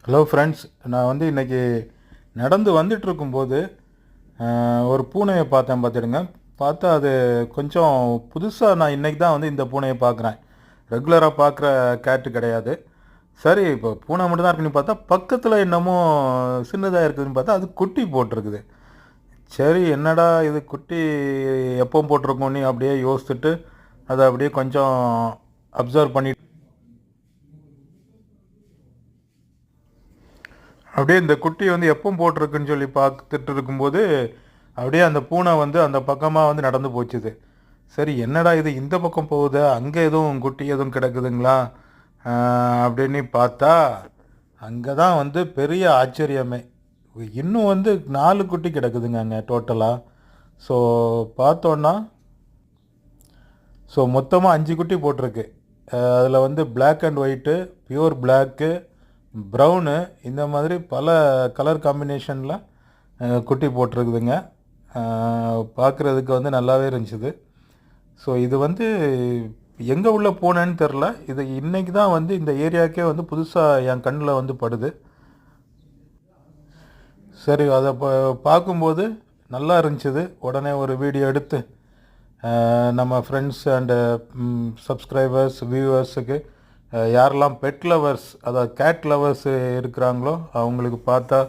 Hello friends, நான் இன்றைக்கி நடந்து வந்துட்டுருக்கும்போது ஒரு பூனையை பார்த்தேன். பார்த்துடுங்க, பார்த்தா அது கொஞ்சம் புதுசாக. நான் இன்றைக்கி தான் இந்த பூனையை பார்க்குறேன். ரெகுலராக பார்க்குற கேட்டு கிடையாது. சரி, இப்போ பூனை மட்டும் தான் இருக்குன்னு பார்த்தா பக்கத்தில் என்னமோ சின்னதாக இருக்குதுன்னு பார்த்தா அது குட்டி போட்டிருக்குது. சரி, என்னடா இது குட்டி எப்போ போட்டிருக்கோன்னு அப்படியே யோசிச்சுட்டு அதை அப்படியே கொஞ்சம் அப்சர்வ் பண்ணி அப்படியே இந்த குட்டி எப்போ போட்டிருக்குன்னு சொல்லி பார்த்துட்டு இருக்கும்போது அப்படியே அந்த பூனை அந்த பக்கமாக நடந்து போச்சுது. சரி, என்னடா இது இந்த பக்கம் போகுது, அங்கே எதுவும் குட்டி எதுவும் கிடக்குதுங்களா அப்படின்னு பார்த்தா அங்கே தான் பெரிய ஆச்சரியமே. இன்னும் 4 குட்டி கிடக்குதுங்க அங்கே டோட்டலாக. ஸோ பார்த்தோன்னா மொத்தமாக 5 குட்டி போட்டிருக்கு. அதில் black and white, pure black, brown, இந்த மாதிரி பல கலர் காம்பினேஷனில் குட்டி போட்டிருக்குதுங்க. பார்க்குறதுக்கு நல்லாவே இருந்துச்சுது. ஸோ இது எங்கே உள்ள போனேன்னு தெரில. இது இன்றைக்கி தான் இந்த ஏரியாவுக்கே புதுசாக என் கண்ணில் படுது. சரி, அதை பார்க்கும்போது நல்லா இருந்துச்சுது. உடனே ஒரு வீடியோ எடுத்து நம்ம ஃப்ரெண்ட்ஸ் அண்டு சப்ஸ்கிரைபர்ஸ், வியூவர்ஸுக்கு யாரெல்லாம் பெட் லவர்ஸ், அதாவது கேட் லவர்ஸ் இருக்கிறாங்களோ அவங்களுக்கு பார்த்தா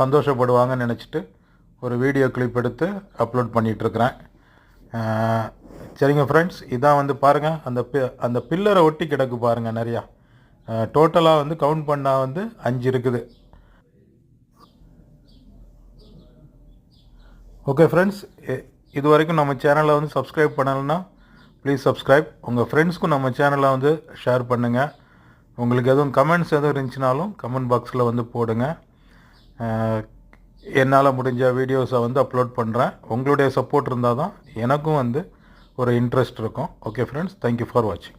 சந்தோஷப்படுவாங்கன்னு நினச்சிட்டு ஒரு வீடியோ கிளிப் எடுத்து அப்லோட் பண்ணிகிட்ருக்கிறேன். சரிங்க ஃப்ரெண்ட்ஸ், இதான் பாருங்கள், அந்த பில்லரை ஒட்டி கிடக்கு பாருங்கள் நிறையா. டோட்டலாக கவுண்ட் பண்ணால் 5 இருக்குது. ஓகே ஃப்ரெண்ட்ஸ், இது வரைக்கும் நம்ம சேனலை சப்ஸ்கிரைப் பண்ணலைன்னா ப்ளீஸ் சப்ஸ்கிரைப். உங்கள் ஃப்ரெண்ட்ஸ்க்கும் நம்ம சேனலை ஷேர் பண்ணுங்கள். உங்களுக்கு எதுவும் கமெண்ட்ஸ் எதுவும் இருந்துச்சுனாலும் கமெண்ட் பாக்ஸில் போடுங்க. என்னால் முடிஞ்ச வீடியோஸை அப்லோட் பண்ணுறேன். உங்களுடைய சப்போர்ட் இருந்தால் தான் எனக்கும் ஒரு இன்ட்ரெஸ்ட் இருக்கும். ஓகே ஃப்ரெண்ட்ஸ், தேங்க்யூ ஃபார் வாட்சிங்.